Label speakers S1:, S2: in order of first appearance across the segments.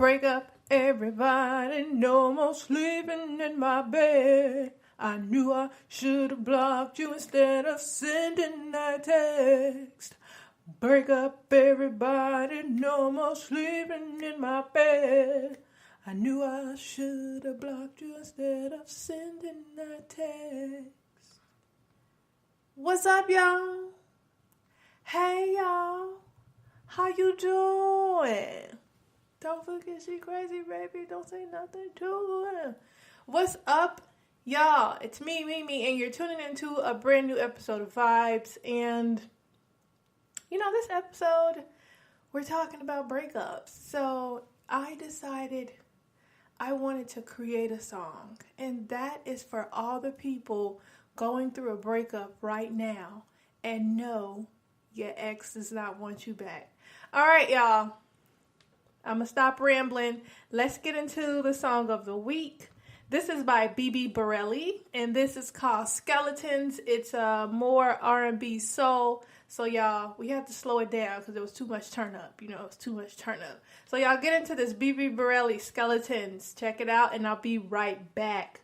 S1: Break up, everybody, no more sleeping in my bed. I knew I should have blocked you instead of sending that text. Break up, everybody, no more sleeping in my bed. I knew I should have blocked you instead of sending that text. What's up, y'all? Hey, y'all. How you doing? Don't forget she crazy, baby. Don't say nothing to her. What's up, y'all? It's me, and you're tuning into a brand new episode of Vibes. And, this episode, we're talking about breakups. So I decided I wanted to create a song. And that is for all the people going through a breakup right now and know your ex does not want you back. All right, y'all. I'm going to stop rambling. Let's get into the song of the week. This is by Bibi Bourelly, and this is called Skeletons. It's more R&B soul. So, y'all, we have to slow it down because it was too much turn up. It was too much turn up. So, y'all, get into this Bibi Bourelly, Skeletons. Check it out, and I'll be right back.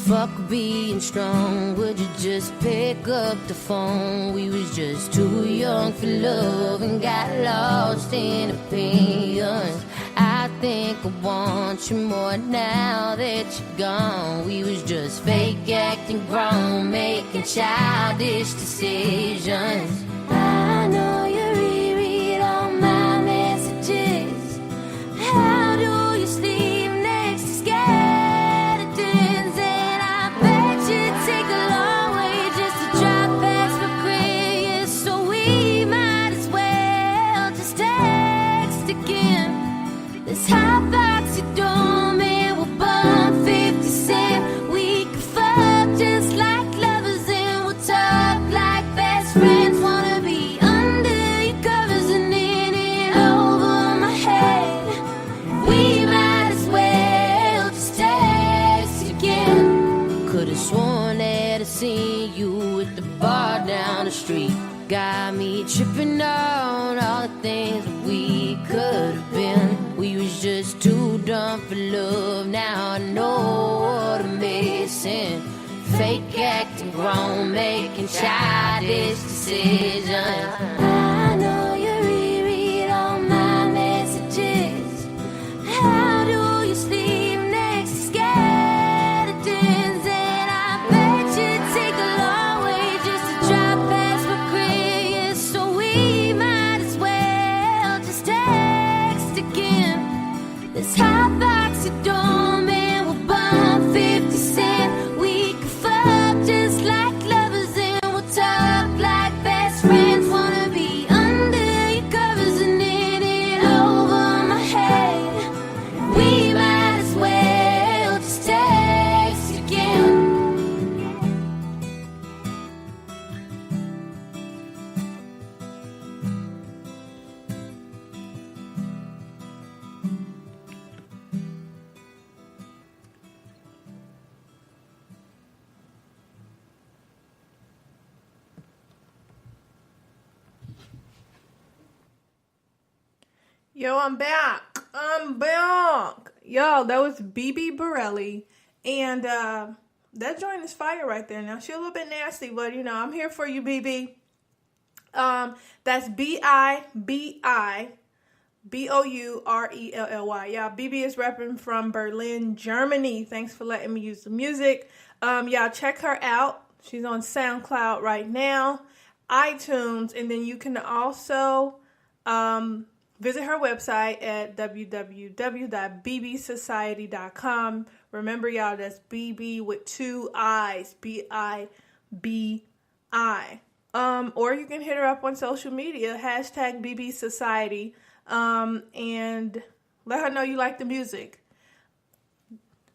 S2: Fuck being strong, would you just pick up the phone? We was just too young for love and got lost in opinions. I think I want you more now that you're gone. We was just fake acting grown, making childish decisions. I know you reread all my messages. How do you sleep next to skeletons? And I bet you take a long way just to drive past for Chris. So we might as well just text again. This hot box you don't man will bump 50 cent. We could fuck just like lovers and we'll talk like best friends. Wanna be under your covers and in it over my head. We might as well just text again. Could've sworn that I seen you at the bar down the street. Got me tripping on all the things that we could have been. We was just too dumb for love. Now I know what I'm missing. Fake acting grown, making childish decisions. I know you reread all my messages. How do you sleep next to skeletons? And I bet you take a long way just to drive past for Chris. So we might as well just text again. This hot box you don't man will bump 50 cent. We could fuck just like lovers and we'll talk like best friends. Wanna be under your covers and in it over my head. We might as well just text again.
S1: Yo, I'm back. Yo, that was Bibi Bourelly. And that joint is fire right there. Now, she's a little bit nasty, but, I'm here for you, Bibi. That's Bibi-Bourelly. Yeah, Bibi is repping from Berlin, Germany. Thanks for letting me use the music. Y'all check her out. She's on SoundCloud right now, iTunes, and then you can also visit her website at www.bbsociety.com. Remember, y'all, that's BB with 2 I's, BIBI. Or you can hit her up on social media, hashtag BB Society, and let her know you like the music.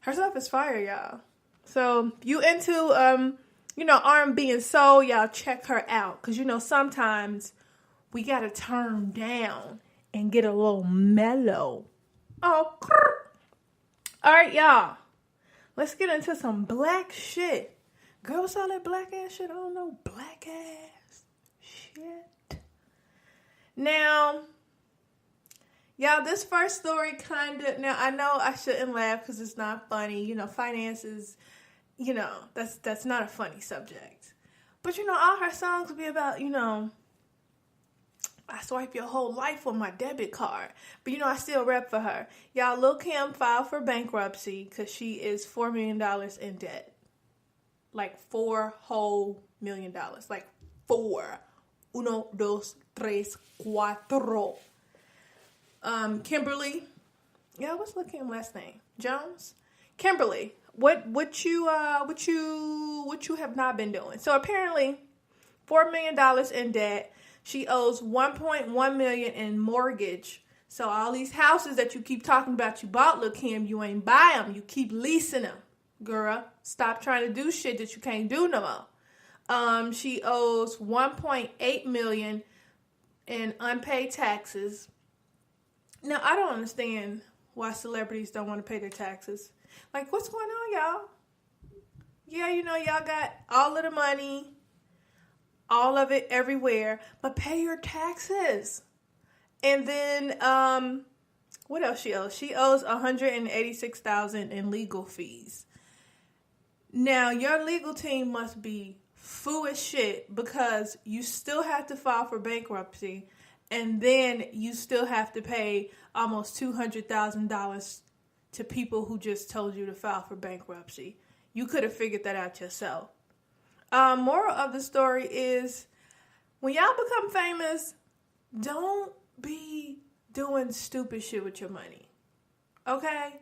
S1: Her stuff is fire, y'all. So, you into R&B and soul, y'all check her out. Because, sometimes we got to turn down and get a little mellow. Oh, all right, y'all. Let's get into some black shit. Girl, what's all that black ass shit? I don't know. Black ass shit. Now, y'all, this first story now I know I shouldn't laugh because it's not funny. Finances, that's not a funny subject. But, all her songs be about, I swipe your whole life on my debit card. But, I still rep for her. Y'all, Lil' Kim filed for bankruptcy because she is $4 million in debt. Like $4 whole million. Like 4. 1, 2, 3, 4. Kimberly. Yeah, what's Lil' Kim's last name? Jones? Kimberly. What you have not been doing? So apparently, $4 million in debt. She owes $1.1 million in mortgage. So all these houses that you keep talking about you bought, Lil' Kim, you ain't buy them. You keep leasing them. Girl, stop trying to do shit that you can't do no more. She owes $1.8 million in unpaid taxes. Now, I don't understand why celebrities don't want to pay their taxes. Like, what's going on, y'all? Yeah, y'all got all of the money. All of it everywhere, but pay your taxes. And then, what else she owes? She owes $186,000 in legal fees. Now, your legal team must be fool as shit because you still have to file for bankruptcy, and then you still have to pay almost $200,000 to people who just told you to file for bankruptcy. You could have figured that out yourself. Moral of the story is, when y'all become famous, don't be doing stupid shit with your money. Okay?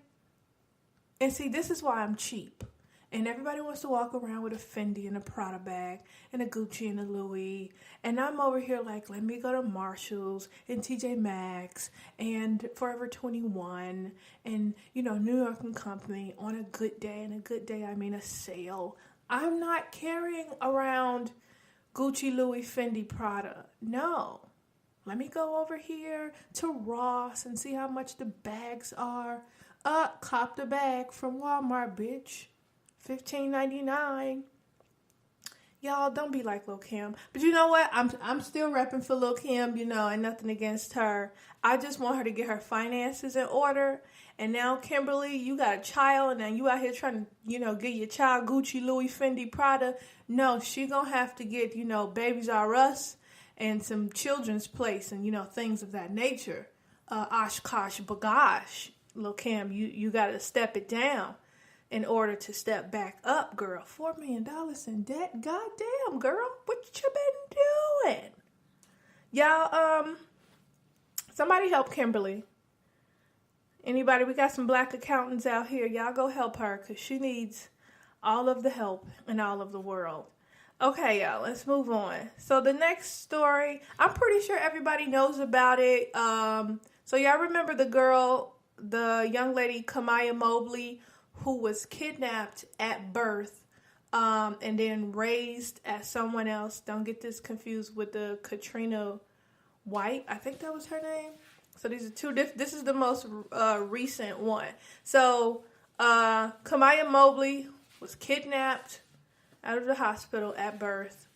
S1: And see, this is why I'm cheap. And everybody wants to walk around with a Fendi and a Prada bag and a Gucci and a Louis. And I'm over here like, let me go to Marshall's and TJ Maxx and Forever 21 and, New York and Company on a good day. And a good day, I mean a sale. I'm not carrying around Gucci, Louis, Fendi, Prada. No. Let me go over here to Ross and see how much the bags are. Cop the bag from Walmart, bitch. $15.99. Y'all, don't be like Lil' Kim. But you know what? I'm still repping for Lil' Kim, and nothing against her. I just want her to get her finances in order. And now, Kimberly, you got a child, and now you out here trying to, get your child Gucci, Louis, Fendi, Prada. No, she gonna have to get, Babies R Us and some children's place and, things of that nature. Oshkosh Bagosh. Lil' Kim, you gotta step it down in order to step back up, girl. $4 million in debt? Goddamn, girl. What you been doing? Y'all, somebody help Kimberly. Anybody? We got some black accountants out here. Y'all go help her because she needs all of the help in all of the world. Okay, y'all, let's move on. So the next story, I'm pretty sure everybody knows about it. So y'all remember the young lady, Kamaya Mobley, who was kidnapped at birth and then raised as someone else. Don't get this confused with the Katrina White. I think that was her name. So these are two different. This is the most recent one. So Kamaya Mobley was kidnapped out of the hospital at birth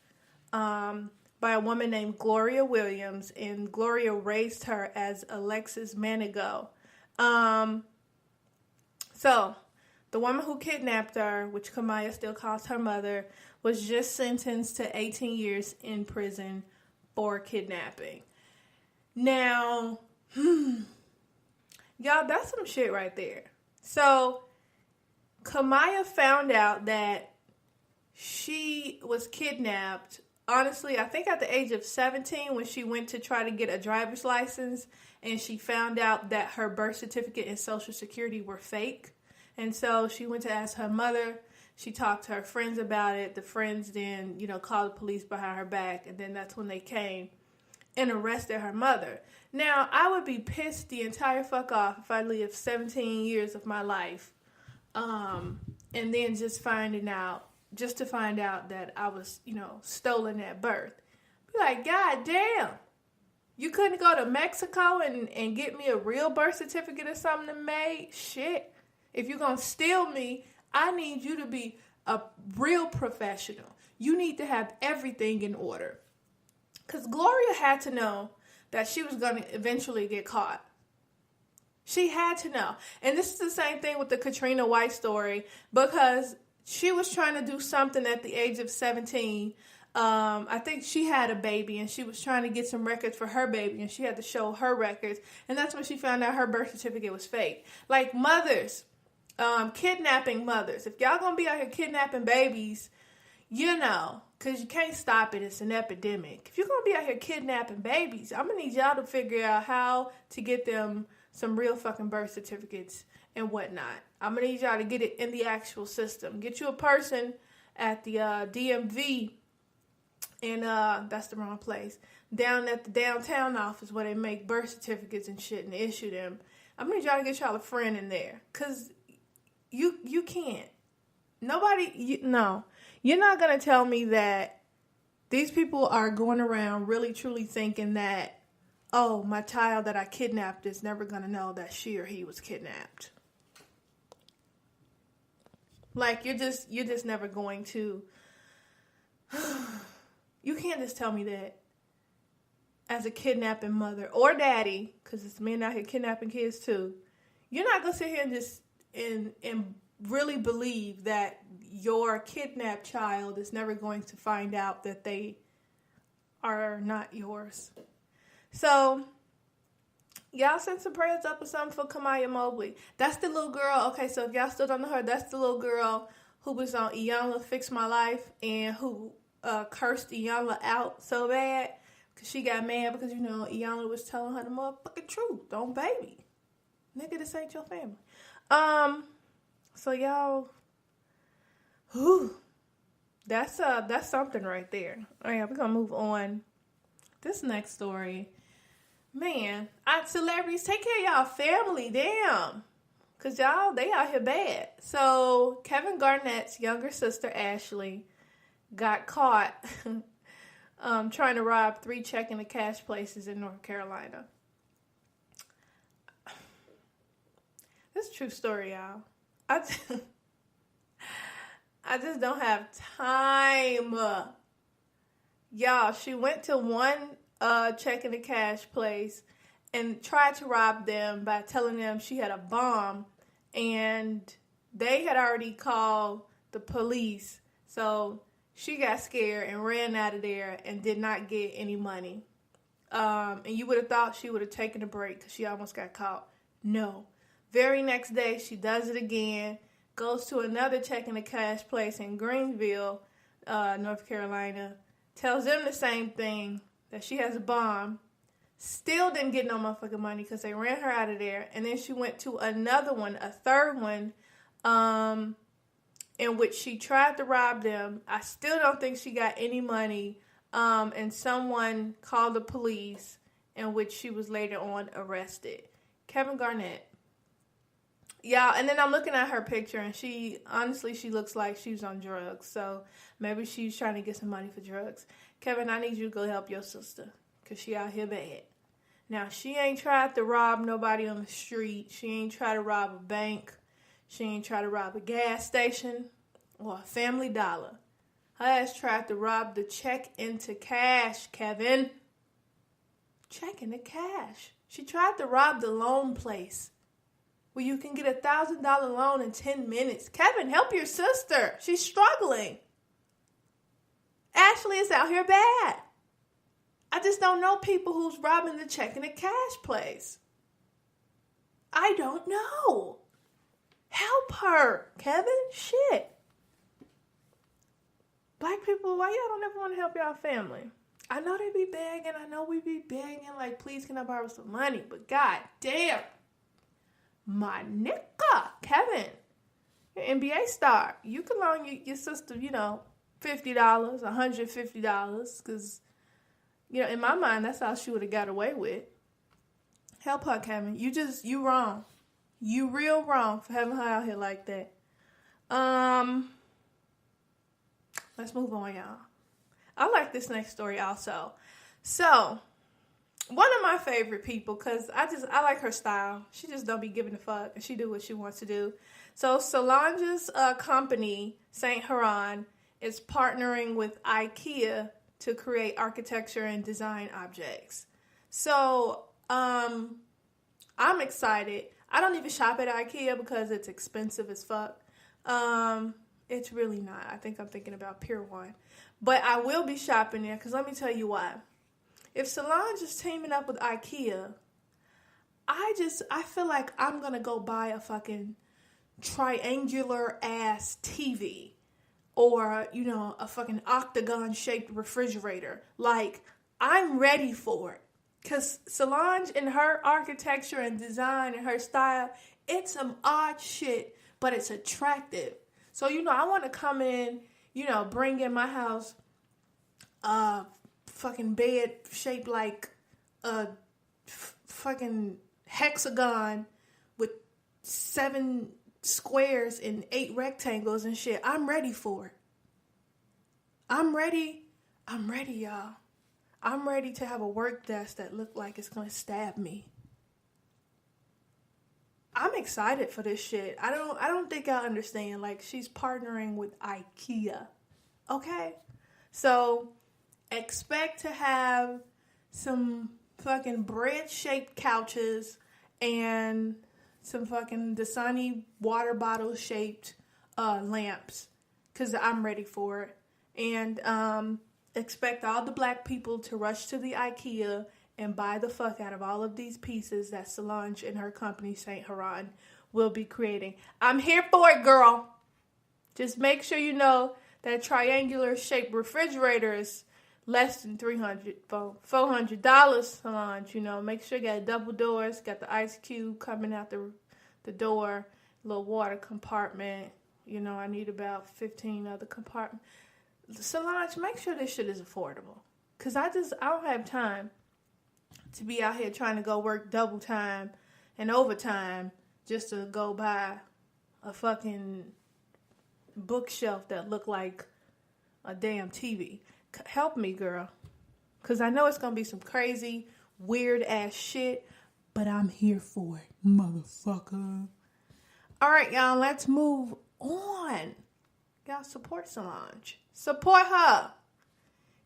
S1: by a woman named Gloria Williams, and Gloria raised her as Alexis Manigault. So the woman who kidnapped her, which Kamaya still calls her mother, was just sentenced to 18 years in prison for kidnapping. Now, y'all, that's some shit right there. So Kamaya found out that she was kidnapped, honestly, I think at the age of 17 when she went to try to get a driver's license, and she found out that her birth certificate and social security were fake. And so she went to ask her mother. She talked to her friends about it. The friends then, called the police behind her back. And then that's when they came and arrested her mother. Now, I would be pissed the entire fuck off if I lived 17 years of my life. And then just finding out just to find out that I was, stolen at birth. Be like, God damn. You couldn't go to Mexico and get me a real birth certificate or something made? Shit. If you're going to steal me, I need you to be a real professional. You need to have everything in order. Because Gloria had to know that she was going to eventually get caught. She had to know. And this is the same thing with the Katrina White story, because she was trying to do something at the age of 17. I think she had a baby and she was trying to get some records for her baby, and she had to show her records. And that's when she found out her birth certificate was fake. Like mothers, kidnapping mothers. If y'all gonna be out here kidnapping babies, because you can't stop it. It's an epidemic. If you're gonna be out here kidnapping babies, I'm gonna need y'all to figure out how to get them some real fucking birth certificates and whatnot. I'm gonna need y'all to get it in the actual system. Get you a person at the DMV. And that's the wrong place. Down at the downtown office where they make birth certificates and shit and issue them. I'm going to need y'all to get y'all a friend in there. Because you can't. No. You're not going to tell me that these people are going around really truly thinking that, oh, my child that I kidnapped is never going to know that she or he was kidnapped. Like, you're just never going to... You can't just tell me that as a kidnapping mother or daddy, because it's men out here kidnapping kids too. You're not going to sit here and just and really believe that your kidnapped child is never going to find out that they are not yours. So, y'all send some prayers up or something for Kamaya Mobley. That's the little girl. Okay, so if y'all still don't know her, that's the little girl who was on Iyanla Fix My Life and who cursed Iyanla out so bad because she got mad because, Iyanla was telling her the motherfucking truth. Don't baby. Nigga, this ain't your family. So y'all, that's something right there. All right, we're going to move on. This next story, man, celebrities, take care of y'all family, damn. Because y'all, they out here bad. So Kevin Garnett's younger sister, Ashley, got caught trying to rob 3 checking the cash places in North Carolina. This is a true story, y'all. I just don't have time. Y'all, she went to one checking the cash place and tried to rob them by telling them she had a bomb, and they had already called the police. So she got scared and ran out of there and did not get any money. And you would have thought she would have taken a break because she almost got caught. No. Very next day, she does it again, goes to another checking the cash place in Greenville, North Carolina, tells them the same thing, that she has a bomb. Still didn't get no motherfucking money because they ran her out of there. And then she went to another one, a third one, in which she tried to rob them. I still don't think she got any money. And someone called the police, in which she was later on arrested. Kevin Garnett. Yeah, and then I'm looking at her picture, and she looks like she was on drugs. So maybe she's trying to get some money for drugs. Kevin, I need you to go help your sister, because she out here bad. Now, she ain't tried to rob nobody on the street. She ain't tried to rob a bank. She ain't tried to rob a gas station or a Family Dollar. Her ass tried to rob the check into cash, Kevin. Check into cash. She tried to rob the loan place where you can get a $1,000 loan in 10 minutes. Kevin, help your sister. She's struggling. Ashley is out here bad. I just don't know people who's robbing the check in the cash place. I don't know. Help her, Kevin. Shit. Black people, why y'all don't ever want to help y'all family? I know they be begging. I know we be begging, like, please can I borrow some money? But god damn. My nigga, Kevin, you're an NBA star. You can loan your sister, $50, $150, because, in my mind, that's how she would have got away with. Help her, Kevin. You wrong. You real wrong for having her out here like that. let's move on, y'all. I like this next story also. So, one of my favorite people, because I like her style. She just don't be giving a fuck, and she do what she wants to do. So, Solange's company, Saint Laurent, is partnering with IKEA to create architecture and design objects. So, I'm excited. I don't even shop at IKEA because it's expensive as fuck. It's really not. I think I'm thinking about Pier 1. But I will be shopping there because let me tell you why. If Solange is teaming up with IKEA, I feel like I'm going to go buy a fucking triangular ass TV or, you know, a fucking octagon shaped refrigerator. Like, I'm ready for it. Because Solange and her architecture and design and her style, it's some odd shit, but it's attractive. So, you know, I want to come in, you know, bring in my house a fucking bed shaped like a fucking hexagon with 7 squares and 8 rectangles and shit. I'm ready for it. I'm ready, y'all. I'm ready to have a work desk that look like it's going to stab me. I'm excited for this shit. I don't think I understand. Like, she's partnering with IKEA. Okay? So, expect to have some fucking bread-shaped couches and some fucking Dasani water bottle-shaped lamps. Because I'm ready for it. And, expect all the black people to rush to the IKEA and buy the fuck out of all of these pieces that Solange and her company, Saint Laurent, will be creating. I'm here for it, girl. Just make sure you know that triangular shaped refrigerator is less than $400, Solange. You know, make sure you got double doors, got the ice cube coming out the door, little water compartment. You know, I need about 15 other compartments. Solange, make sure this shit is affordable. Because I don't have time to be out here trying to go work double time and overtime just to go buy a fucking bookshelf that look like a damn TV. Help me, girl. Because I know it's going to be some crazy, weird-ass shit, but I'm here for it, motherfucker. All right, y'all, let's move on. Y'all support Solange. Support her.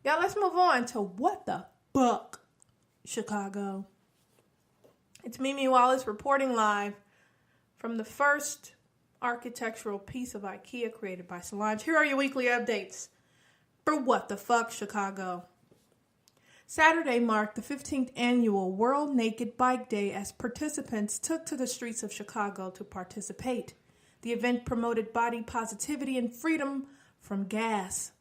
S1: Y'all, let's move on to what the fuck, Chicago. It's Mimi Wallace reporting live from the first architectural piece of IKEA created by Solange. Here are your weekly updates for what the fuck, Chicago. Saturday marked the 15th annual World Naked Bike Day as participants took to the streets of Chicago to participate. The event promoted body positivity and freedom from gas.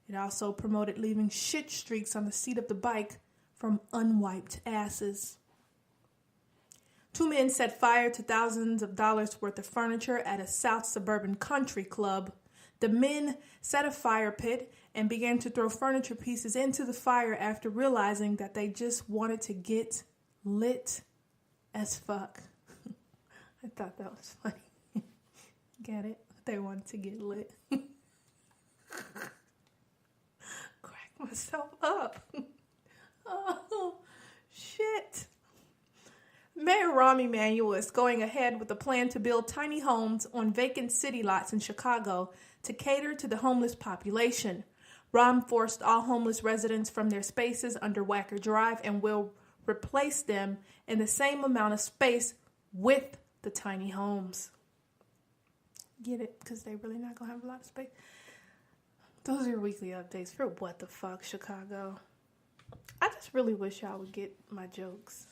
S1: It also promoted leaving shit streaks on the seat of the bike from unwiped asses. 2 men set fire to thousands of dollars worth of furniture at a South suburban country club. The men set a fire pit and began to throw furniture pieces into the fire after realizing that they just wanted to get lit as fuck. I thought that was funny. Get it? They wanted to get lit. Crack myself up. Oh, shit. Mayor Rahm Emanuel is going ahead with a plan to build tiny homes on vacant city lots in Chicago to cater to the homeless population. Rahm forced all homeless residents from their spaces under Wacker Drive and will replace them in the same amount of space with the tiny homes. Get it? Because they really not going to have a lot of space. Those are your weekly updates for what the fuck, Chicago. I just really wish y'all would get my jokes.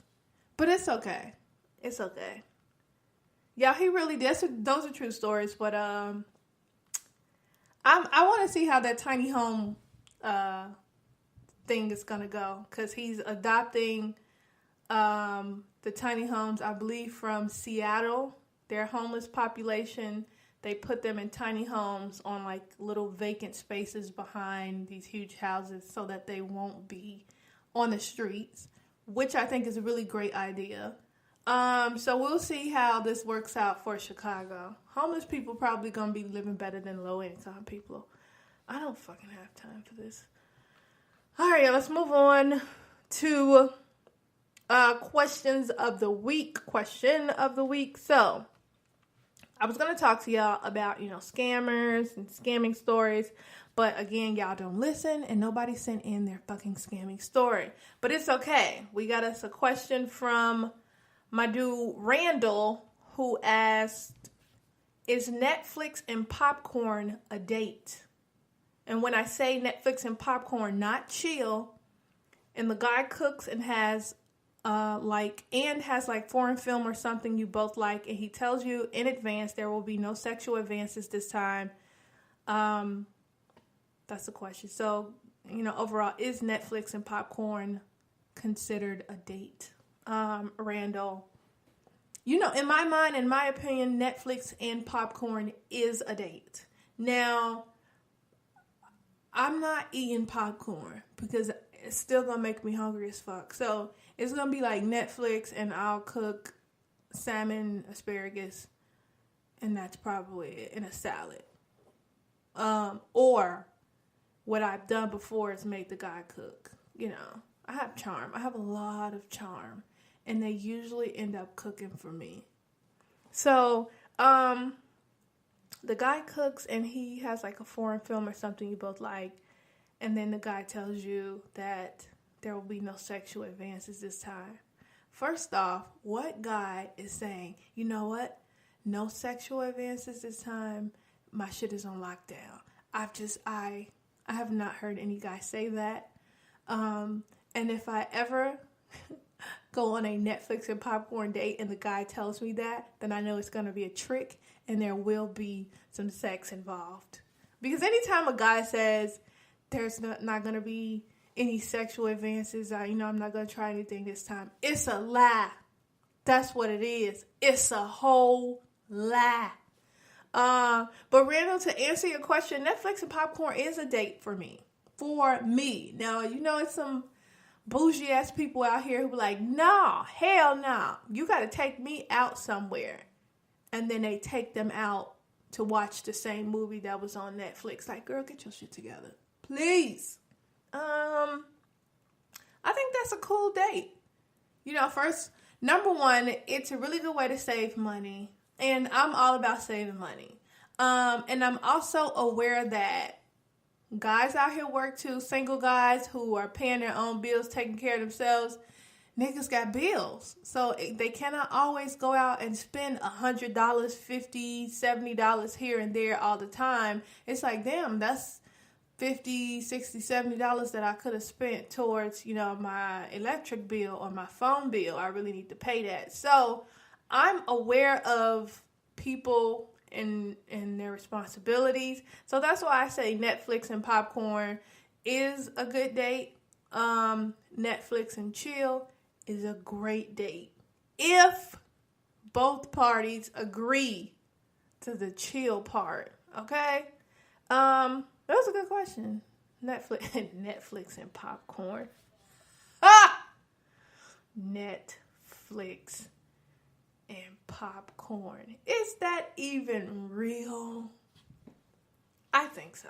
S1: But it's okay. It's okay. Yeah, he really did. Those are true stories. But I want to see how that tiny home thing is going to go. Because he's adopting the tiny homes, I believe, from Seattle. Their homeless population, they put them in tiny homes on like little vacant spaces behind these huge houses so that they won't be on the streets, which I think is a really great idea. So we'll see how this works out for Chicago. Homeless people probably going to be living better than low-income people. I don't fucking have time for this. All right, let's move on to questions of the week. Question of the week. So, I was going to talk to y'all about, scammers and scamming stories. But again, y'all don't listen and nobody sent in their fucking scamming story. But it's okay. We got us a question from my dude Randall, who asked, is Netflix and popcorn a date? And when I say Netflix and popcorn, not chill, and the guy cooks and has foreign film or something you both like, and he tells you in advance there will be no sexual advances this time. That's the question. So, overall, is Netflix and popcorn considered a date? Randall, in my mind, in my opinion, Netflix and popcorn is a date. Now, I'm not eating popcorn because it's still going to make me hungry as fuck. So, it's going to be like Netflix and I'll cook salmon, asparagus, and that's probably it, in a salad. Or what I've done before is make the guy cook. I have charm. I have a lot of charm. And they usually end up cooking for me. So, the guy cooks and he has like a foreign film or something you both like. And then the guy tells you that there will be no sexual advances this time. First off, what guy is saying, you know what? No sexual advances this time. My shit is on lockdown. I have not heard any guy say that. And if I ever go on a Netflix and popcorn date and the guy tells me that, then I know it's going to be a trick and there will be some sex involved. Because anytime a guy says there's not going to be any sexual advances, I'm not going to try anything this time, it's a lie. That's what it is. It's a whole lie. But Randall, to answer your question, Netflix and popcorn is a date for me. For me. Now, it's some bougie ass people out here who be like, no, hell no. You got to take me out somewhere. And then they take them out to watch the same movie that was on Netflix. Like, girl, get your shit together. Please. I think that's a cool date. First, number one, it's a really good way to save money. And I'm all about saving money. And I'm also aware that guys out here work too. Single guys who are paying their own bills, taking care of themselves. Niggas got bills. So they cannot always go out and spend $100, $50, $70 here and there all the time. It's like, damn, that's $50, $60, $70 that I could have spent towards, my electric bill or my phone bill. I really need to pay that. So I'm aware of people and their responsibilities. So that's why I say Netflix and popcorn is a good date. Netflix and chill is a great date. If both parties agree to the chill part. Okay? That was a good question. Netflix and popcorn. Netflix and popcorn. Is that even real? I think so.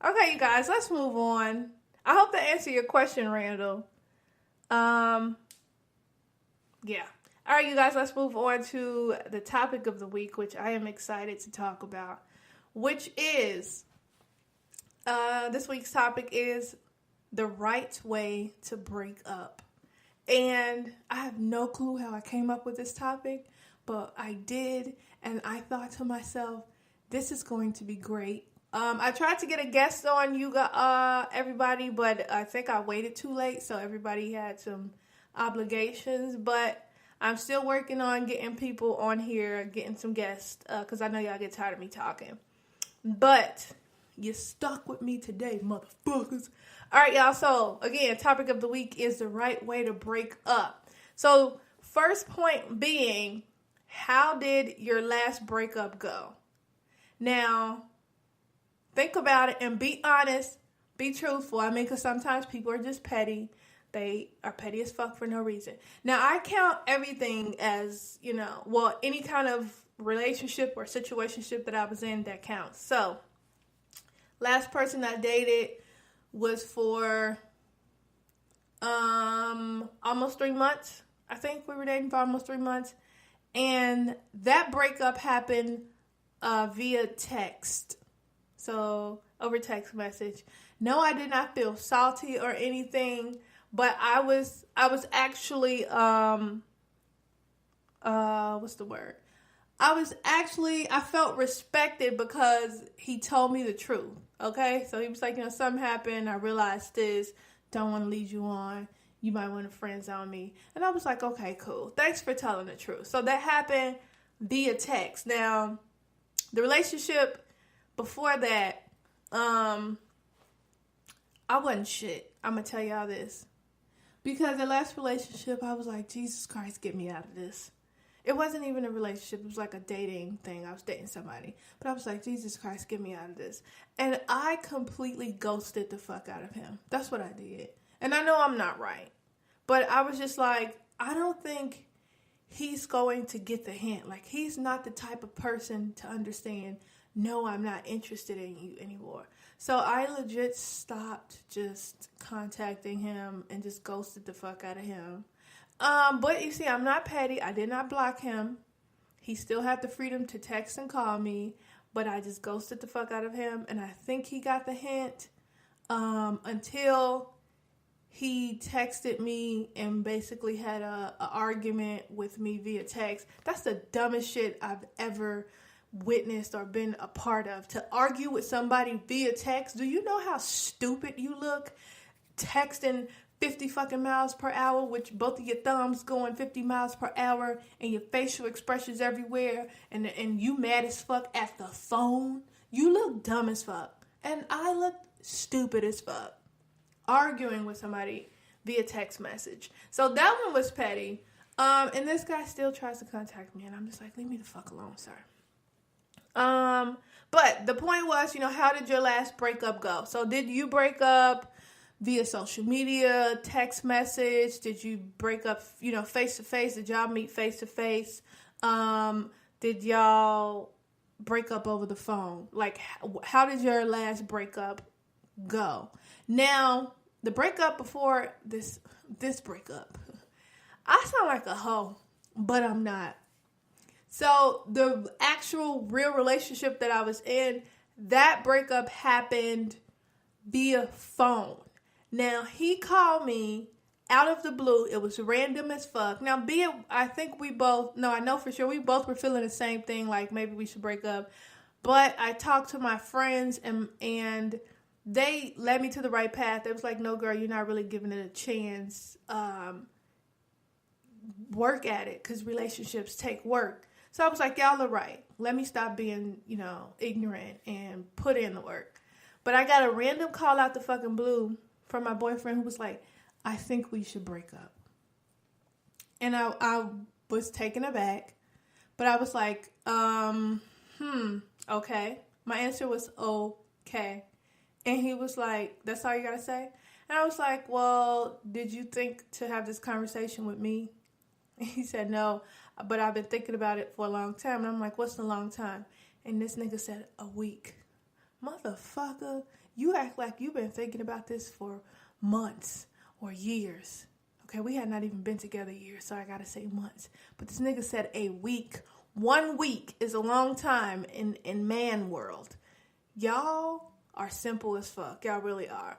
S1: Okay, you guys, let's move on. I hope that answered your question, Randall. Yeah. All right, you guys, let's move on to the topic of the week, which I am excited to talk about, which is, this week's topic is the right way to break up. And I have no clue how I came up with this topic, but I did, and I thought to myself, this is going to be great. I tried to get a guest on everybody, but I think I waited too late, so everybody had some obligations, but I'm still working on getting people on here, getting some guests, because I know y'all get tired of me talking. But you stuck with me today, motherfuckers. All right, y'all. So, again, topic of the week is the right way to break up. So, first point being, how did your last breakup go? Now, think about it and be honest, be truthful. I mean, because sometimes people are just petty. They are petty as fuck for no reason. Now, I count everything as, any kind of relationship or situationship that I was in that counts. So, last person I dated was for almost 3 months. I think we were dating for almost 3 months. And that breakup happened via text. So, over text message. No, I did not feel salty or anything, but I was actually what's the word? I felt respected because he told me the truth. Okay? So he was like, something happened, I realized this, don't want to lead you on. You might want to friend zone me. And I was like, okay, cool. Thanks for telling the truth. So that happened via text. Now, the relationship before that, I wasn't shit. I'm going to tell y'all this. Because the last relationship, I was like, Jesus Christ, get me out of this. It wasn't even a relationship. It was like a dating thing. I was dating somebody. But I was like, Jesus Christ, get me out of this. And I completely ghosted the fuck out of him. That's what I did. And I know I'm not right. But I was just like, I don't think he's going to get the hint. Like, he's not the type of person to understand, no, I'm not interested in you anymore. So I legit stopped just contacting him and just ghosted the fuck out of him. But you see, I'm not petty. I did not block him. He still had the freedom to text and call me, but I just ghosted the fuck out of him. And I think he got the hint, until he texted me and basically had a argument with me via text. That's the dumbest shit I've ever witnessed or been a part of. To argue with somebody via text. Do you know how stupid you look? Texting 50 fucking miles per hour, with both of your thumbs going 50 miles per hour and your facial expressions everywhere, and you mad as fuck at the phone. You look dumb as fuck. And I look stupid as fuck arguing with somebody via text message. So that one was petty. And this guy still tries to contact me, and I'm just like, leave me the fuck alone, sir. But the point was, how did your last breakup go? So did you break up via social media, text message? Did you break up, face to face? Did y'all meet face to face? Did y'all break up over the phone? Like, how did your last breakup go? Now, the breakup before this breakup, I sound like a hoe, but I'm not. So the actual real relationship that I was in, that breakup happened via phone. Now, he called me out of the blue. It was random as fuck. Now, I know for sure we both were feeling the same thing, like maybe we should break up. But I talked to my friends and they led me to the right path. They was like, no, girl, you're not really giving it a chance. Work at it, because relationships take work. So I was like, y'all are right. Let me stop being, ignorant and put in the work. But I got a random call out the fucking blue from my boyfriend who was like, I think we should break up. And I was taken aback. But I was like, okay. My answer was okay. And he was like, that's all you gotta say? And I was like, well, did you think to have this conversation with me? And he said, no, but I've been thinking about it for a long time. And I'm like, what's a long time? And this nigga said, a week. Motherfucker, you act like you've been thinking about this for months or years. Okay, we had not even been together years, so I gotta say months. But this nigga said a week. 1 week is a long time in man world. Y'all are simple as fuck. Y'all really are.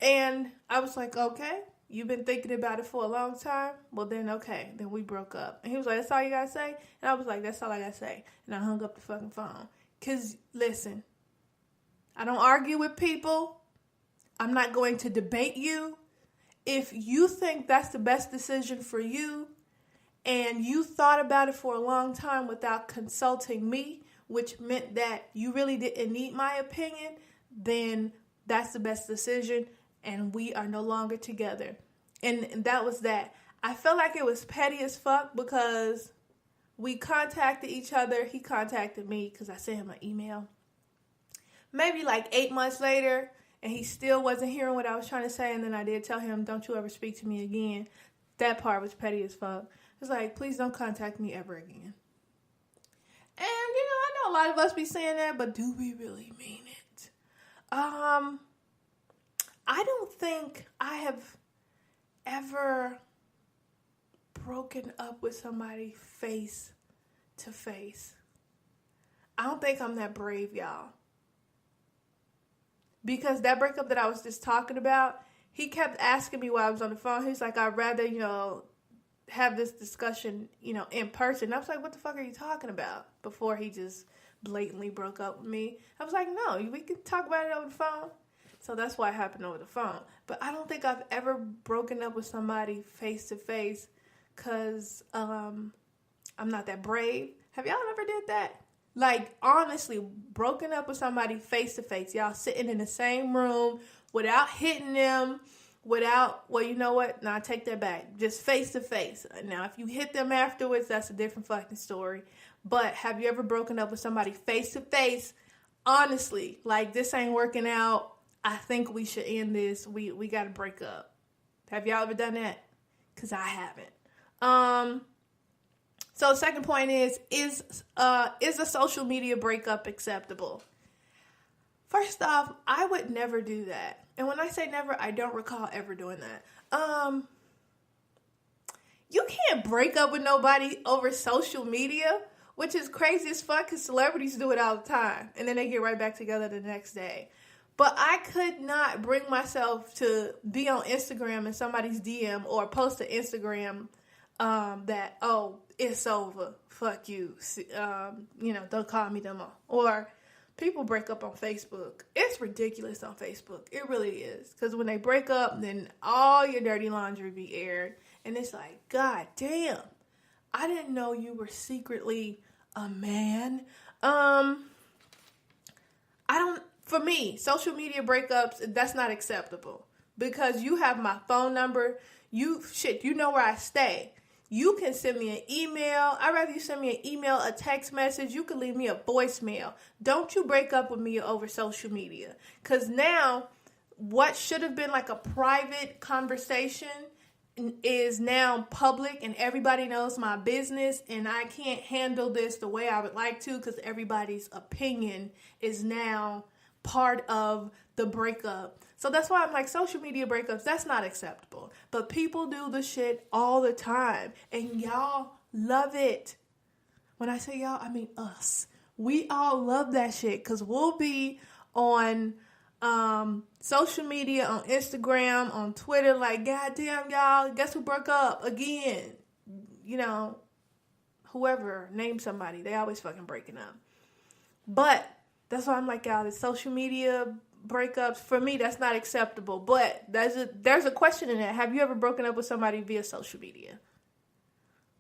S1: And I was like, okay, you've been thinking about it for a long time? Well, then, okay, then we broke up. And he was like, that's all you gotta say? And I was like, that's all I gotta say. And I hung up the fucking phone. Because, listen, I don't argue with people. I'm not going to debate you. If you think that's the best decision for you, and you thought about it for a long time without consulting me, which meant that you really didn't need my opinion, then that's the best decision, and we are no longer together. And that was that. I felt like it was petty as fuck because we contacted each other. He contacted me because I sent him an email. Maybe like 8 months later, and he still wasn't hearing what I was trying to say, and then I did tell him, don't you ever speak to me again. That part was petty as fuck. It's like, please don't contact me ever again. a lot of us be saying that, but do we really mean it? I don't think I have ever broken up with somebody face to face. I don't think I'm that brave, y'all. Because that breakup that I was just talking about, he kept asking me while I was on the phone. He's like, I'd rather, have this discussion, in person. I was like, what the fuck are you talking about? Before he just blatantly broke up with me. I was like, no, we can talk about it over the phone. So that's why it happened over the phone. But I don't think I've ever broken up with somebody face to face because I'm not that brave. Have y'all ever did that? Like, honestly, broken up with somebody face to face. Y'all sitting in the same room without hitting them, well, you know what? No, I take that back. Just face to face. Now, if you hit them afterwards, that's a different fucking story. But have you ever broken up with somebody face to face? Honestly, like, this ain't working out. I think we should end this. We got to break up. Have y'all ever done that? Because I haven't. So the second point is a social media breakup acceptable? First off, I would never do that. And when I say never, I don't recall ever doing that. You can't break up with nobody over social media, which is crazy as fuck because celebrities do it all the time. And then they get right back together the next day. But I could not bring myself to be on Instagram in somebody's DM or post to Instagram that, oh, it's over. Fuck you. Don't call me no more. Or people break up on Facebook. It's ridiculous on Facebook. It really is. Because when they break up, then all your dirty laundry be aired. And it's like, God damn. I didn't know you were secretly a man. For me, social media breakups, that's not acceptable. Because you have my phone number. You know where I stay. You can send me an email. I'd rather you send me an email, a text message. You can leave me a voicemail. Don't you break up with me over social media. Because now, what should have been like a private conversation is now public and everybody knows my business. And I can't handle this the way I would like to because everybody's opinion is now part of the breakup. So that's why I'm like, social media breakups, that's not acceptable. But people do the shit all the time. And y'all love it. When I say y'all, I mean us. We all love that shit. Because we'll be on social media, on Instagram, on Twitter, like, goddamn, y'all, guess who broke up again? Whoever, name somebody. They always fucking breaking up. But that's why I'm like, y'all, the social media breakups, for me, that's not acceptable. But there's a question in that. Have you ever broken up with somebody via social media?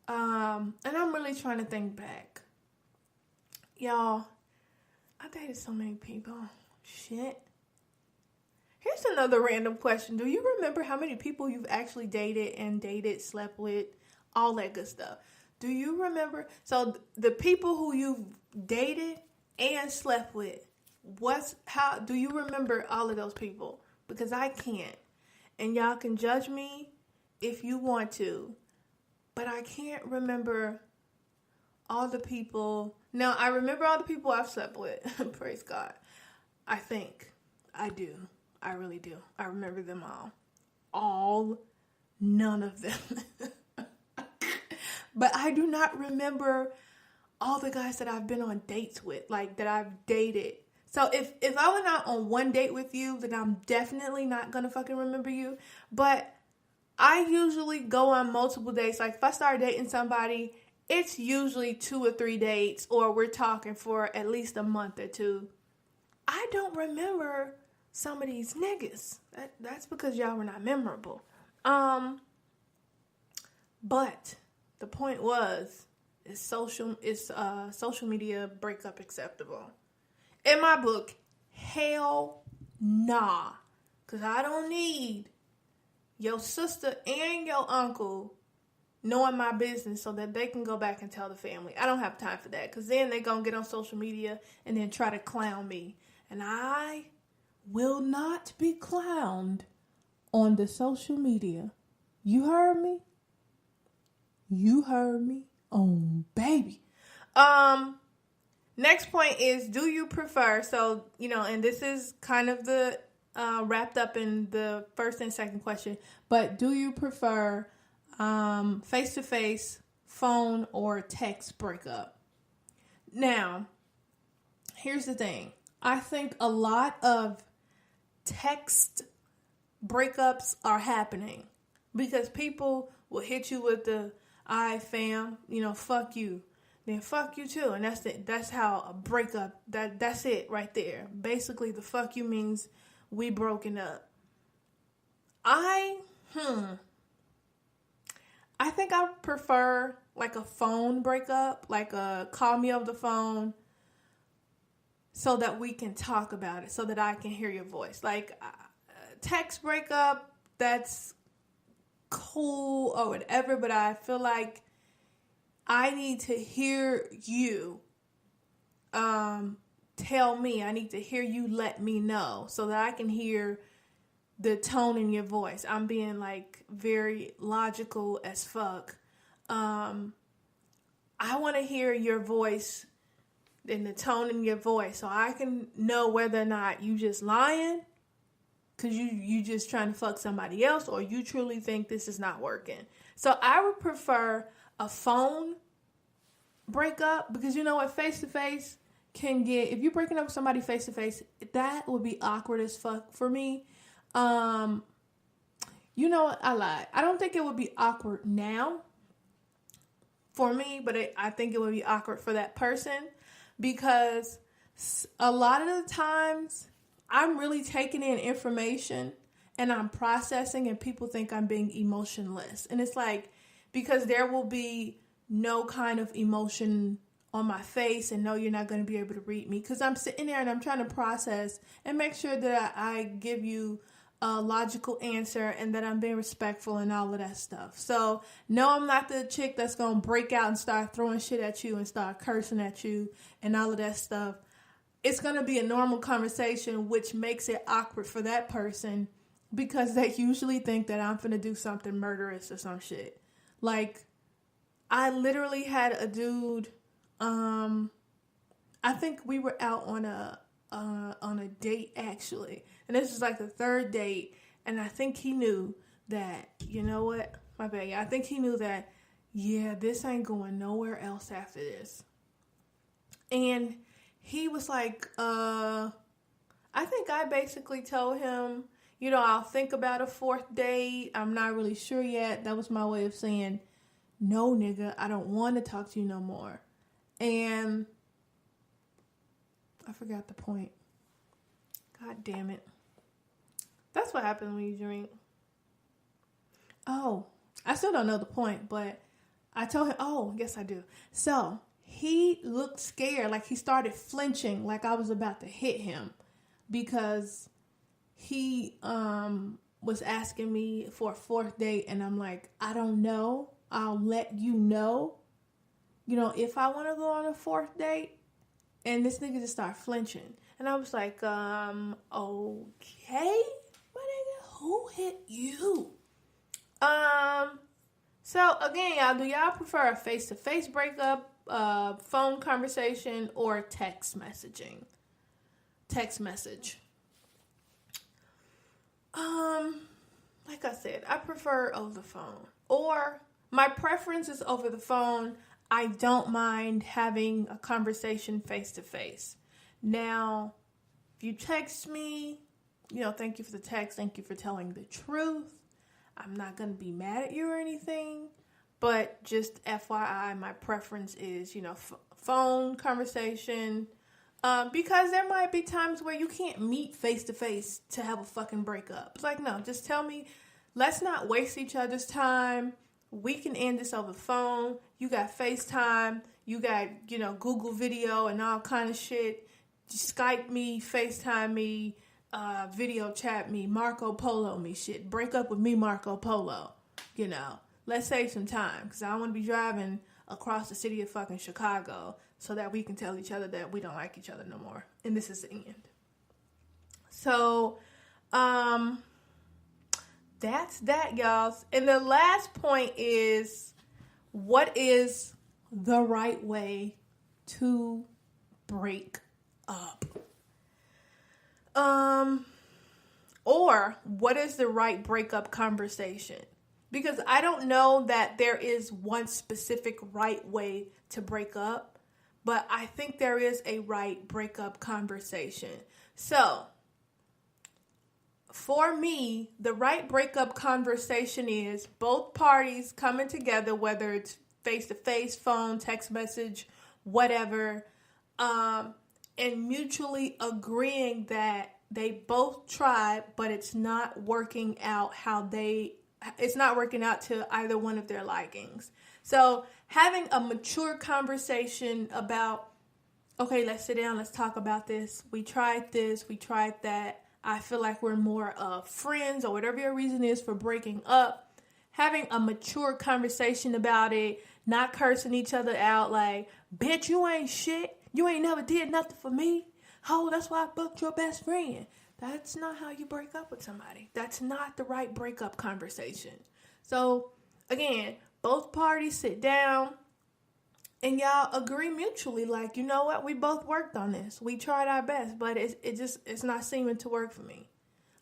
S1: And I'm really trying to think back. Y'all, I dated so many people. Shit. Here's another random question. Do you remember how many people you've actually dated, slept with, all that good stuff? Do you remember? So the people who you've dated and slept with, how do you remember all of those people? Because I can't. And y'all can judge me if you want to. But I can't remember all the people. Now, I remember all the people I've slept with. Praise God. I think. I do. I really do. I remember them all. None of them. But I do not remember all the guys that I've been on dates with. Like, that I've dated. So if I went out on one date with you, then I'm definitely not going to fucking remember you. But I usually go on multiple dates. Like, if I start dating somebody, it's usually 2 or 3 dates, or we're talking for at least a month or two. I don't remember some of these niggas. That's because y'all were not memorable. But the point was, is social media breakup acceptable? In my book, hell nah. Because I don't need your sister and your uncle knowing my business so that they can go back and tell the family. I don't have time for that. Because then they're going to get on social media and then try to clown me. And I will not be clowned on the social media. You heard me? You heard me? Oh, baby. Next point is, do you prefer, so, and this is kind of the wrapped up in the first and second question, but do you prefer face-to-face, phone, or text breakup? Now, here's the thing. I think a lot of text breakups are happening because people will hit you with the, "I fam, fuck you." Then fuck you too. And that's how a breakup, that's it right there. Basically, the fuck you means we broken up. I think I prefer like a phone breakup, like a call me over the phone so that we can talk about it, so that I can hear your voice. Like text breakup, that's cool or whatever, but I feel like I need to hear you tell me. I need to hear you let me know so that I can hear the tone in your voice. I'm being like very logical as fuck. I want to hear your voice and the tone in your voice so I can know whether or not you just lying because you just trying to fuck somebody else, or you truly think this is not working. So I would prefer a phone breakup because you know what, face-to-face can get, if you're breaking up with somebody face-to-face, that would be awkward as fuck for me. You know what, I lied. I don't think it would be awkward now for me, but I think it would be awkward for that person because a lot of the times I'm really taking in information and I'm processing and people think I'm being emotionless. And it's like, because there will be no kind of emotion on my face and no, you're not going to be able to read me because I'm sitting there and I'm trying to process and make sure that I give you a logical answer and that I'm being respectful and all of that stuff. So no, I'm not the chick that's going to break out and start throwing shit at you and start cursing at you and all of that stuff. It's going to be a normal conversation, which makes it awkward for that person because they usually think that I'm finna do something murderous or some shit. Like, I literally had a dude, I think we were out on a date actually. And this was like the third date. And I think he knew that, you know what, my bad. I think he knew that, yeah, this ain't going nowhere else after this. And he was like, I think I basically told him, I'll think about a fourth date. I'm not really sure yet. That was my way of saying, no, nigga, I don't want to talk to you no more. And I forgot the point. God damn it. That's what happens when you drink. Oh, I still don't know the point, but I told him, oh, yes, I do. So he looked scared, like he started flinching, like I was about to hit him because he was asking me for a fourth date, and I'm like, I don't know. I'll let you know, if I want to go on a fourth date. And this nigga just started flinching. And I was like, okay, my nigga, who hit you? So again, y'all, do y'all prefer a face-to-face breakup, phone conversation, or text messaging? Text message. Like I said, I prefer over the phone. Or my preference is over the phone. I don't mind having a conversation face-to-face. Now, if you text me, thank you for the text. Thank you for telling the truth. I'm not going to be mad at you or anything. But just FYI, my preference is, phone conversation. Because there might be times where you can't meet face-to-face to have a fucking breakup. It's like, no, just tell me, let's not waste each other's time. We can end this over the phone. You got FaceTime. You got, Google video and all kind of shit. Skype me, FaceTime me, video chat me, Marco Polo me shit. Break up with me, Marco Polo. Let's save some time because I don't want to be driving across the city of fucking Chicago so that we can tell each other that we don't like each other no more. And this is the end. So, that's that, y'all. And the last point is, what is the right way to break up? Or what is the right breakup conversation? Because I don't know that there is one specific right way to break up, but I think there is a right breakup conversation. So, for me, the right breakup conversation is both parties coming together, whether it's face-to-face, phone, text message, whatever, and mutually agreeing that they both tried, but it's not working out it's not working out to either one of their likings. So having a mature conversation about, okay, let's sit down, let's talk about this. We tried that. I feel like we're more friends, or whatever your reason is for breaking up. Having a mature conversation about it, not cursing each other out like, bitch, you ain't shit. You ain't never did nothing for me. Oh, that's why I fucked your best friend. That's not how you break up with somebody. That's not the right breakup conversation. So, again, both parties sit down and y'all agree mutually, like, you know what? We both worked on this. We tried our best, but it's not seeming to work for me.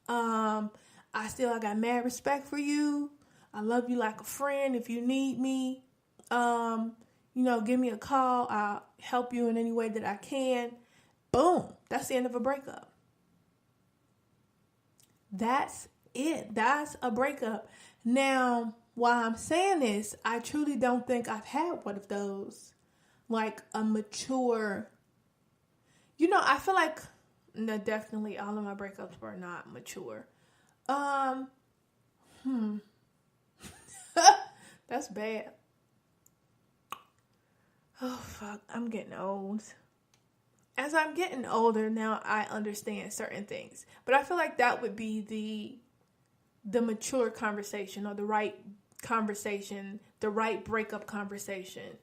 S1: I got mad respect for you. I love you like a friend. If you need me, give me a call. I'll help you in any way that I can. Boom. That's the end of a breakup. That's it. That's a breakup. Now, while I'm saying this, I truly don't think I've had one of those. Like a mature, I feel like, no, definitely all of my breakups were not mature. That's bad. Oh, fuck. I'm getting old. As I'm getting older now, I understand certain things. But I feel like that would be the mature conversation, or the right conversation, the right breakup conversation.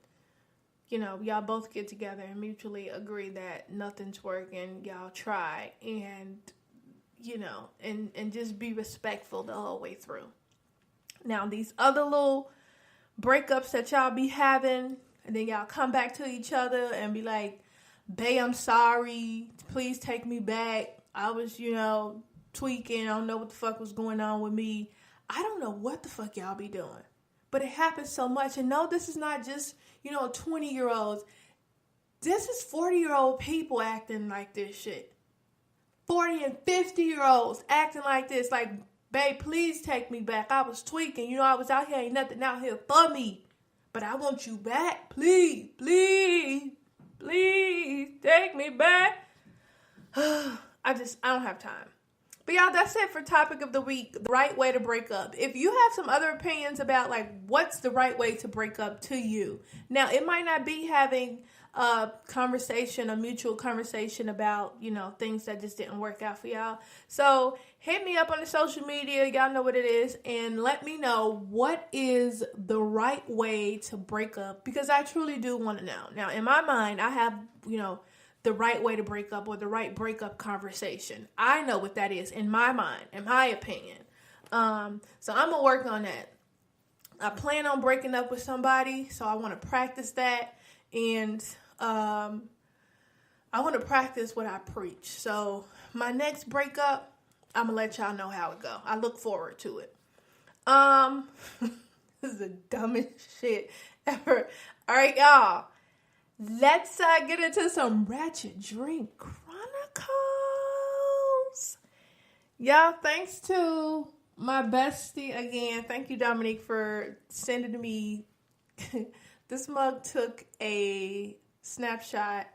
S1: Y'all both get together and mutually agree that nothing's working. Y'all try and, and just be respectful the whole way through. Now, these other little breakups that y'all be having, and then y'all come back to each other and be like, babe, I'm sorry. Please take me back. I was, tweaking. I don't know what the fuck was going on with me. I don't know what the fuck y'all be doing. But it happens so much. And no, this is not just, 20-year-olds. This is 40-year-old people acting like this shit. 40 and 50-year-olds acting like this. Like, babe, please take me back. I was tweaking. I was out here. Ain't nothing out here for me. But I want you back. Please, please, please take me back. I don't have time. But y'all, that's it for topic of the week, the right way to break up. If you have some other opinions about like what's the right way to break up to you. Now, it might not be having a mutual conversation about, things that just didn't work out for y'all. So hit me up on the social media. Y'all know what it is. And let me know what is the right way to break up, because I truly do want to know. Now, in my mind, I have, the right way to break up, or the right breakup conversation. I know what that is in my mind, in my opinion. So I'm going to work on that. I plan on breaking up with somebody, so I want to practice that. And I want to practice what I preach. So my next breakup, I'm going to let y'all know how it go. I look forward to it. This is the dumbest shit ever. All right, y'all. Let's get into some Ratchet Drink Chronicles. Y'all, thanks to my bestie again. Thank you, Dominique, for sending me. This mug took a snapshot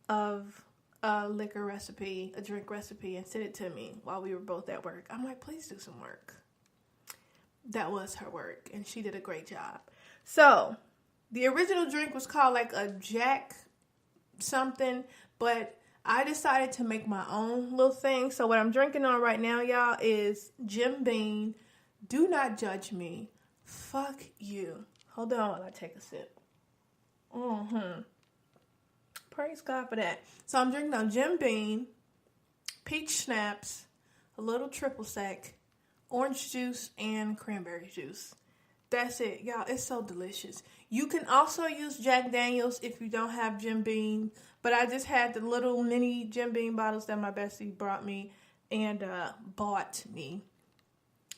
S1: of a liquor recipe, a drink recipe, and sent it to me while we were both at work. I'm like, please do some work. That was her work, and she did a great job. So, the original drink was called like a Jack something, but I decided to make my own little thing. So what I'm drinking on right now, y'all, is Jim Beam. Do not judge me. Fuck you. Hold on while I take a sip. Praise God for that. So I'm drinking on Jim Beam, peach schnapps, a little triple sec, orange juice, and cranberry juice. That's it, y'all. It's so delicious. You can also use Jack Daniels if you don't have Jim Beam. But I just had the little mini Jim Beam bottles that my bestie brought me and bought me.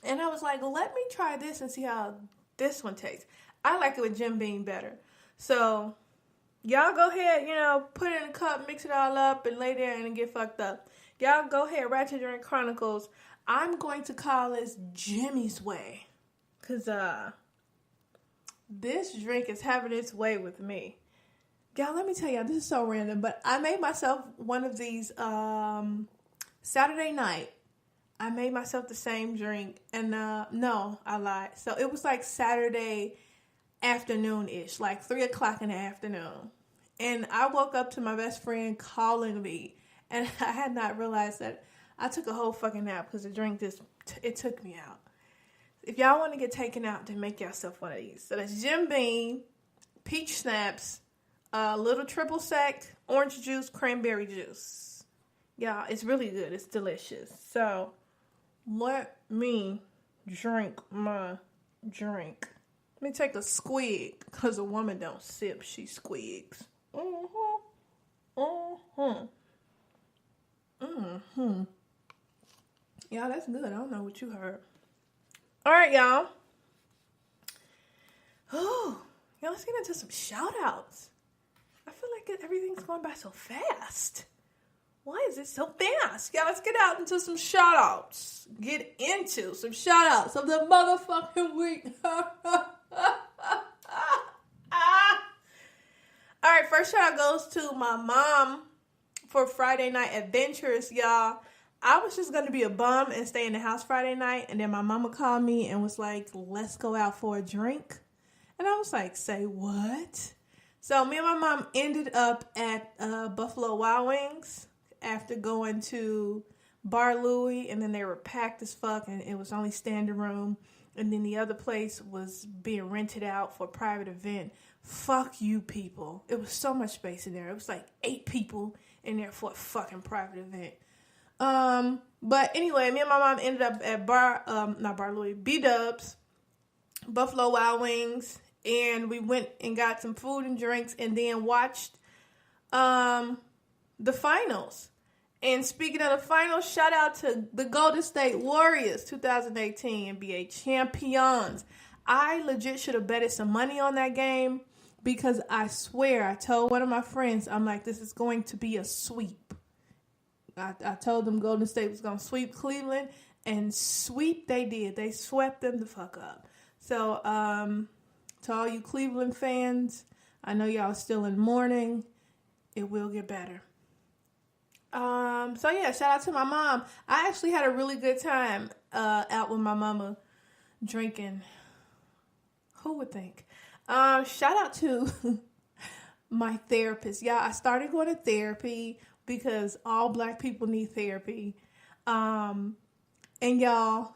S1: And I was like, let me try this and see how this one tastes. I like it with Jim Beam better. So, y'all go ahead, put it in a cup, mix it all up, and lay there and get fucked up. Y'all go ahead, Ratchet Drink Chronicles. I'm going to call this Jimmy's Way. Because this drink is having its way with me. Y'all, let me tell y'all, this is so random, but I made myself one of these Saturday night. I made myself the same drink, and no, I lied. So it was like Saturday afternoon-ish, like 3 o'clock in the afternoon. And I woke up to my best friend calling me, and I had not realized that I took a whole fucking nap because the drink it took me out. If y'all want to get taken out, then make yourself one of these. So that's Jim Beam, peach snaps, little triple sec, orange juice, cranberry juice. Yeah, it's really good. It's delicious. So, let me drink my drink. Let me take a squig, because a woman don't sip, she squigs. Yeah, that's good. I don't know what you heard. All right, y'all. Oh, y'all, let's get into some shout-outs. I feel like everything's going by so fast. Why is it so fast? Yeah, let's get out into some shout-outs. Get into some shout-outs of the motherfucking week. All right, first shout-out goes to my mom for Friday Night Adventures, y'all. I was just going to be a bum and stay in the house Friday night, and then my mama called me and was like, let's go out for a drink. And I was like, say what? So me and my mom ended up at Buffalo Wild Wings after going to Bar Louie, and then they were packed as fuck, and it was only standing room, and then the other place was being rented out for a private event. Fuck you people. It was so much space in there. It was like 8 people in there for a fucking private event. But anyway, me and my mom ended up at not Bar Louie, B-Dubs, Buffalo Wild Wings, and we went and got some food and drinks and then watched, the finals. And speaking of the finals, shout out to the Golden State Warriors, 2018 NBA champions. I legit should have betted some money on that game because I swear, I told one of my friends, I'm like, this is going to be a sweep. I told them Golden State was going to sweep Cleveland, and sweep they did. They swept them the fuck up. So, to all you Cleveland fans, I know y'all still in mourning. It will get better. So yeah, shout out to my mom. I actually had a really good time out with my mama drinking. Who would think? Shout out to my therapist. Yeah, I started going to therapy because all Black people need therapy. And y'all,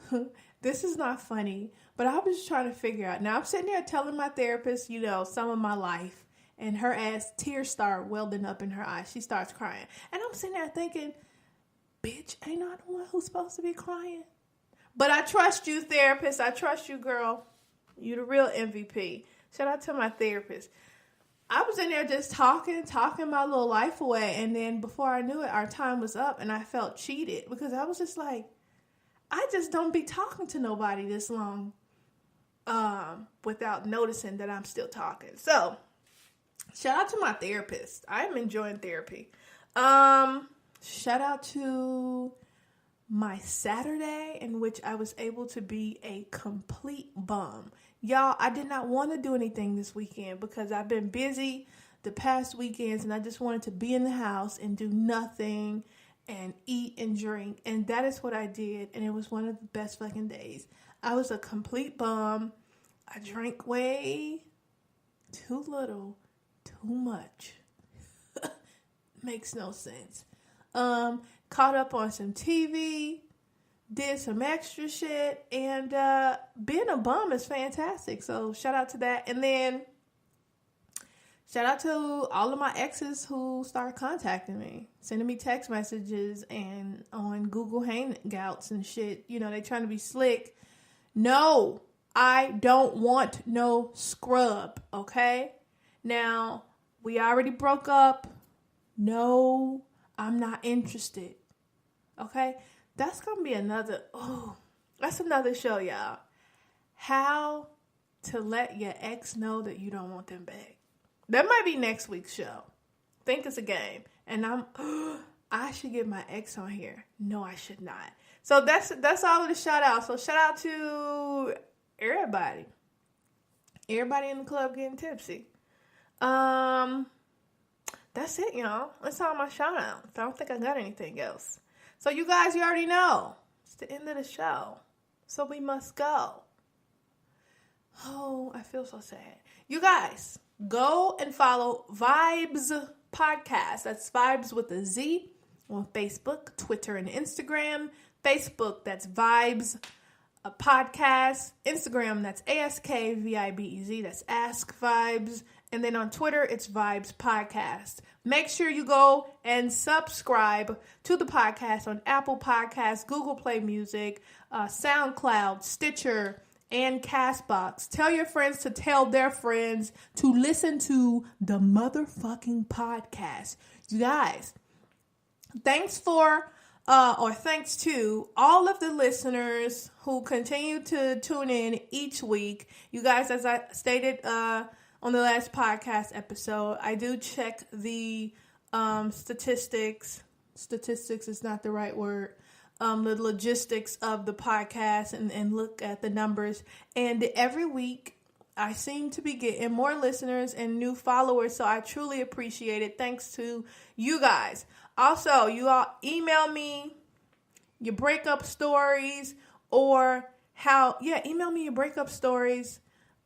S1: this is not funny, but I was just trying to figure out. Now I'm sitting there telling my therapist, some of my life, and her ass tears start welling up in her eyes. She starts crying. And I'm sitting there thinking, bitch, ain't I the one who's supposed to be crying? But I trust you, therapist. I trust you, girl. You the real MVP. Shout out to my therapist. I was in there just talking my little life away. And then before I knew it, our time was up and I felt cheated because I was just like, I just don't be talking to nobody this long without noticing that I'm still talking. So, shout out to my therapist. I'm enjoying therapy. Shout out to my Saturday in which I was able to be a complete bum. Y'all, I did not want to do anything this weekend because I've been busy the past weekends and I just wanted to be in the house and do nothing and eat and drink. And that is what I did. And it was one of the best fucking days. I was a complete bum. I drank way too little, too much. Makes no sense. Caught up on some TV, did some extra shit, and being a bum is fantastic. So shout out to that. And then shout out to all of my exes who started contacting me, sending me text messages and on Google Hangouts and shit. They trying to be slick. No, I don't want no scrub, okay? Now, we already broke up. No, I'm not interested. Okay? That's going to be that's another show, y'all. How to let your ex know that you don't want them back. That might be next week's show. Think it's a game. And I should get my ex on here. No, I should not. So that's all of the shout outs. So shout out to everybody. Everybody in the club getting tipsy. That's it, y'all. That's all my shout outs. I don't think I got anything else. So you guys, you already know. It's the end of the show. So we must go. Oh, I feel so sad. You guys, go and follow VIBEZ Podcast. That's Vibes with a Z on Facebook, Twitter, and Instagram. Facebook, that's VIBEZ Podcast. Instagram, that's ASKVIBEZ. That's Ask Vibes. And then on Twitter, it's VIBEZ Podcast. Make sure you go and subscribe to the podcast on Apple Podcasts, Google Play Music, SoundCloud, Stitcher, and CastBox. Tell your friends to tell their friends to listen to the motherfucking podcast. You guys, thanks to all of the listeners who continue to tune in each week. You guys, as I stated on the last podcast episode, I do check the statistics. Statistics is not the right word. The logistics of the podcast and look at the numbers. And every week, I seem to be getting more listeners and new followers. So I truly appreciate it. Thanks to you guys. Also, you all email me your breakup stories email me your breakup stories.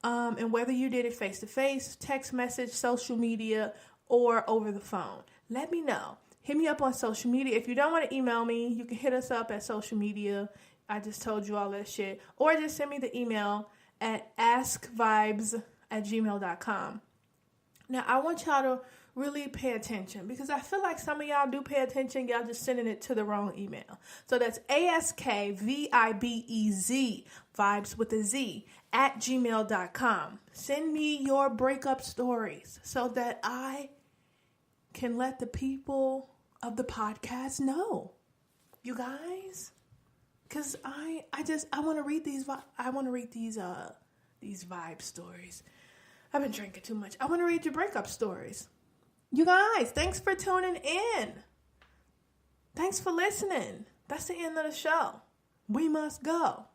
S1: And whether you did it face-to-face, text message, social media, or over the phone. Let me know. Hit me up on social media. If you don't want to email me, you can hit us up at social media. I just told you all that shit. Or just send me the email at askvibes@gmail.com. Now, I want y'all to really pay attention because I feel like some of y'all do pay attention. Y'all just sending it to the wrong email. So that's ASKVIBEZ, vibes with a Z, @gmail.com. Send me your breakup stories so that I can let the people of the podcast know. You guys? Because I want to read these vibe stories. I've been drinking too much. I want to read your breakup stories. You guys, thanks for tuning in. Thanks for listening. That's the end of the show. We must go.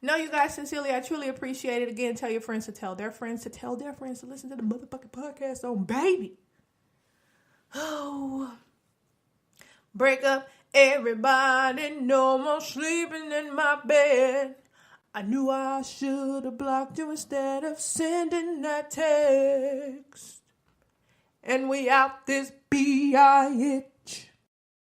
S1: No, you guys, sincerely, I truly appreciate it. Again, tell your friends to tell their friends to tell their friends to listen to the motherfucking podcast on Baby. Oh. Break up, everybody. No more sleeping in my bed. I knew I should have blocked you instead of sending that text. And we out this B.I.T.